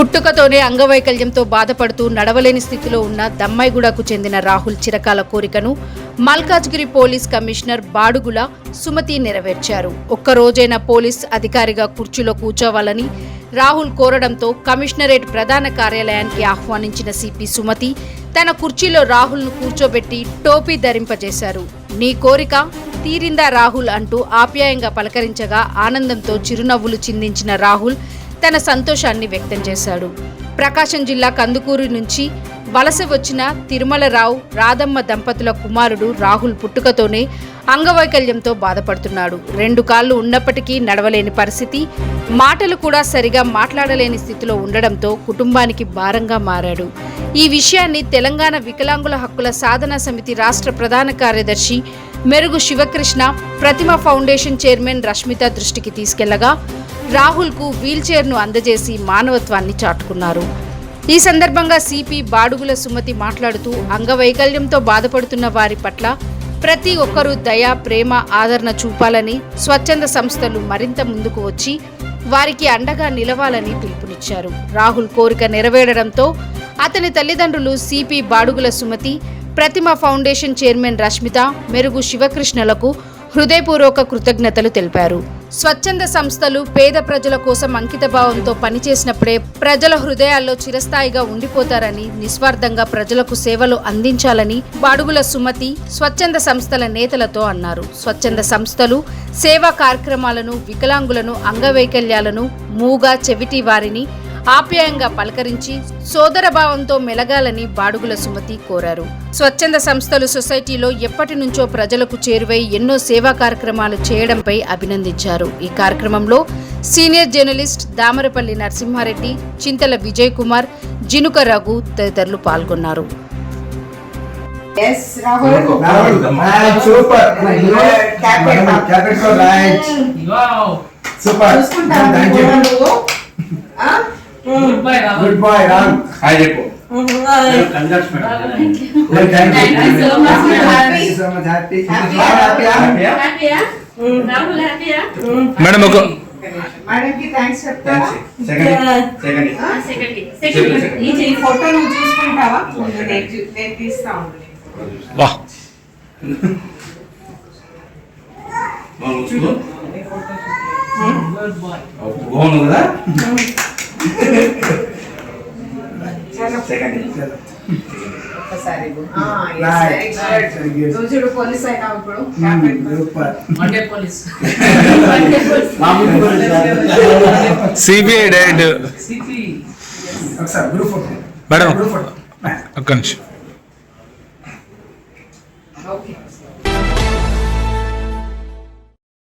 పుట్టుకతోనే అంగవైకల్యంతో బాధపడుతూ నడవలేని స్థితిలో ఉన్న దమ్మాయిగూడకు చెందిన రాహుల్ చిరకాల కోరికను మల్కాజ్గిరి పోలీస్ కమిషనర్ బాడుగుల సుమతి నెరవేర్చారు. ఒక్కరోజైనా పోలీస్ అధికారిగా కుర్చీలో కూర్చోవాలని రాహుల్ కోరడంతో కమిషనరేట్ ప్రధాన కార్యాలయానికి ఆహ్వానించిన సిపి సుమతి తన కుర్చీలో రాహుల్ను కూర్చోబెట్టి టోపీ ధరింపజేశారు. నీ కోరిక తీరిందా రాహుల్ అంటూ ఆప్యాయంగా పలకరించగా ఆనందంతో చిరునవ్వులు చిందించిన రాహుల్ తన సంతోషాన్ని వ్యక్తం చేశాడు. ప్రకాశం జిల్లా కందుకూరు నుంచి వలస వచ్చిన తిరుమలరావు రాధమ్మ దంపతుల కుమారుడు రాహుల్ పుట్టుకతోనే అంగవైకల్యంతో బాధపడుతున్నాడు. 2 కాళ్లు ఉన్నప్పటికీ నడవలేని పరిస్థితి, మాటలు కూడా సరిగా మాట్లాడలేని స్థితిలో ఉండడంతో కుటుంబానికి భారంగా మారాడు. ఈ విషయాన్ని తెలంగాణ వికలాంగుల హక్కుల సాధన సమితి రాష్ట్ర ప్రధాన కార్యదర్శి మెరుగు శివకృష్ణ, ప్రతిమ ఫౌండేషన్ చైర్మన్ రష్మిత దృష్టికి తీసుకెళ్లగా రాహుల్కు వీల్చైర్ను అందజేసి మానవత్వాన్ని చాటుకున్నారు. ఈ సందర్భంగా సిపి బాడుగుల సుమతి మాట్లాడుతూ అంగవైకల్యంతో బాధపడుతున్న వారి పట్ల ప్రతి ఒక్కరూ దయ, ప్రేమ, ఆదరణ చూపాలని, స్వచ్ఛంద సంస్థలు మరింత ముందుకు వచ్చి వారికి అండగా నిలవాలని పిలుపునిచ్చారు. రాహుల్ కోరిక నెరవేరడంతో అతని తల్లిదండ్రులు సిపి బాడుగుల సుమతి, ప్రతిమ ఫౌండేషన్ చైర్మన్ రష్మిత, మెరుగు శివకృష్ణలకు హృదయపూర్వక కృతజ్ఞతలు తెలిపారు. స్వచ్ఛంద సంస్థలు పేద ప్రజల కోసం అంకితభావంతో పనిచేసినప్పుడే ప్రజల హృదయాల్లో చిరస్థాయిగా ఉండిపోతారని, నిస్వార్థంగా ప్రజలకు సేవలు అందించాలని బాడుగుల సుమతి స్వచ్ఛంద సంస్థల నేతలతో అన్నారు. స్వచ్ఛంద సంస్థలు సేవా కార్యక్రమాలను, వికలాంగులను, అంగవైకల్యాలను, మూగ, చెవిటి వారిని ఆప్యాయంగా పలకరించి సోదరభావంతో మెలగాలని బాడుగుల సుమతి కోరారు. స్వచ్ఛంద సంస్థలు సొసైటీలో ఎప్పటి నుంచో ప్రజలకు చేరువై ఎన్నో సేవా కార్యక్రమాలు చేయడంపై అభినందించారు. ఈ కార్యక్రమంలో సీనియర్ జర్నలిస్ట్ దామరపల్లి నరసింహారెడ్డి, చింతల విజయ్ కుమార్, జినుక రఘు తదితరులు పాల్గొన్నారు. Good boy, Ram. Hi, Depo. Congrats, madam. Thank you. Thank you so much. Happy. So much happy. Happy. Rahul happy. Madam, okay. Madam ki thanks చెప్తా. Second. ఈ ఫోటో నువ్వు చూసుకుంటావా? నేను తీస్తా ఉంటాను. వాహ్. బాగుంది. Good boy. బాగుంది కదా? పోలీస్ అయినా ఇప్పుడు సిబిఐ డైరెక్ట్ మేడం ఒక్క నిమిషం.